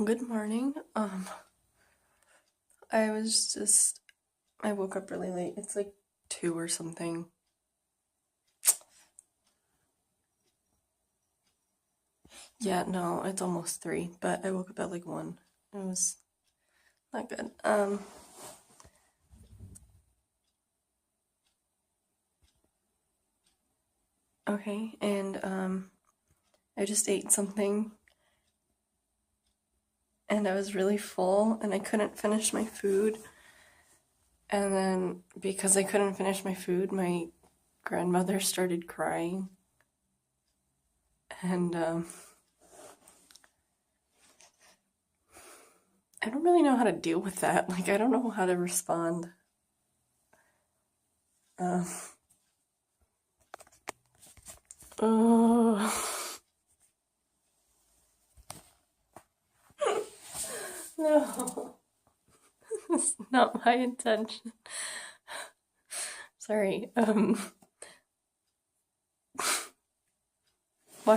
Good morning. I woke up really late. It's like 2 or something. Yeah, no, it's almost 3, but I woke up at like 1. It was not good. Okay, and I just ate something and I was really full and I couldn't finish my food. And then because I couldn't finish my food, my grandmother started crying. And I don't really know how to deal with that. Like, I don't know how to respond. Oh, no. It's not my intention. Sorry. Why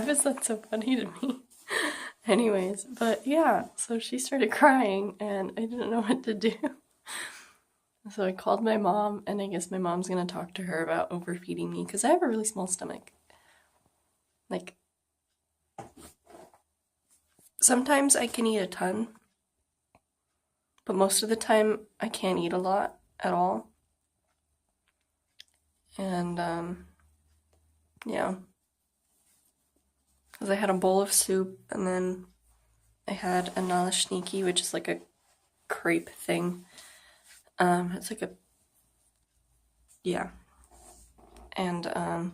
was that so funny to me? Anyways, but yeah, so she started crying and I didn't know what to do. So I called my mom, and I guess my mom's gonna talk to her about overfeeding me because I have a really small stomach. Like, sometimes I can eat a ton, but most of the time I can't eat a lot at all. And, yeah. Because I had a bowl of soup, and then I had a naleśniki, which is like a crepe thing. It's like a, yeah. And,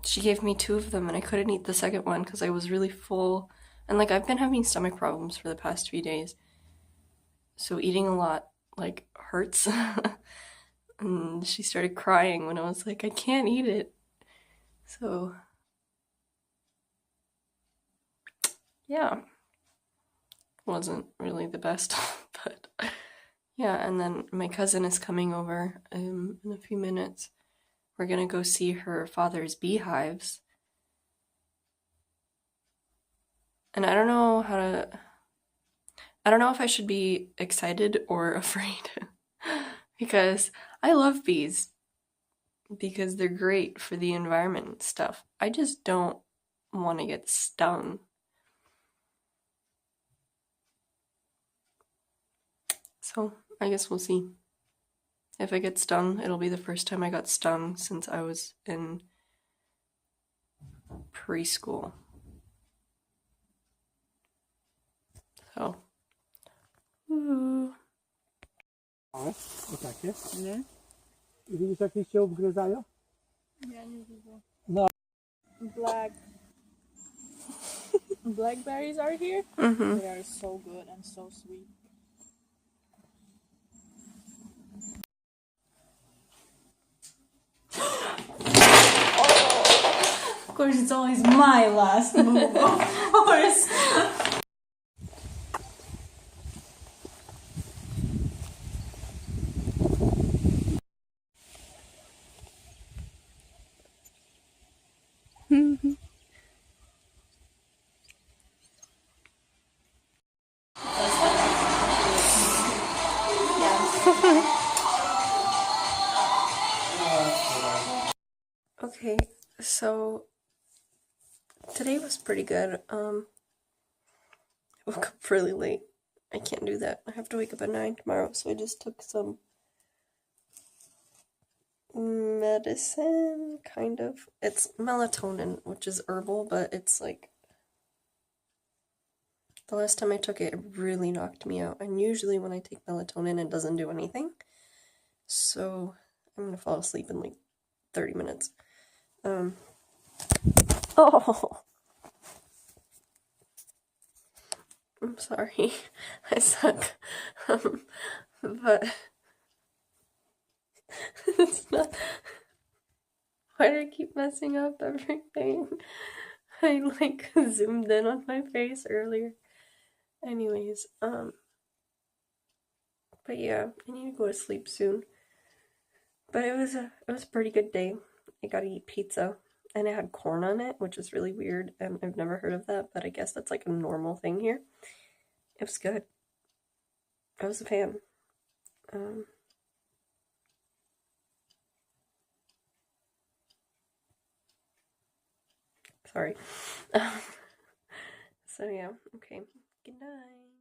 she gave me 2 of them, and I couldn't eat the second one because I was really full. And, like, I've been having stomach problems for the past few days. So eating a lot, like, hurts. And she started crying when I was like, I can't eat it. So, yeah. Wasn't really the best, but yeah. And then my cousin is coming over in a few minutes. We're gonna go see her father's beehives. And I don't know if I should be excited or afraid because I love bees because they're great for the environment and stuff. I just don't want to get stung. So I guess we'll see. If I get stung, it'll be the first time I got stung since I was in preschool. So, ooh. O takie? Nie? I widzisz jak liście obgryzają? Ja nie widzę. No. Blackberries are here? Mm-hmm. They are so good and so sweet. Of course, it's always my last move, of course. Okay, so today was pretty good. I woke up really late. I can't do that. I have to wake up at 9 tomorrow, so I just took some medicine, kind of. It's melatonin, which is herbal, but it's like the last time I took it, it really knocked me out. And usually when I take melatonin, it doesn't do anything. So I'm gonna fall asleep in like 30 minutes. Oh, I'm sorry. I suck. But it's not. Why do I keep messing up everything? I like zoomed in on my face earlier. Anyways, but yeah, I need to go to sleep soon. But it was a pretty good day. I got to eat pizza and it had corn on it, which is really weird, and I've never heard of that, but I guess that's like a normal thing here. It was good. I was a fan. Um, sorry. So yeah, okay. Good night.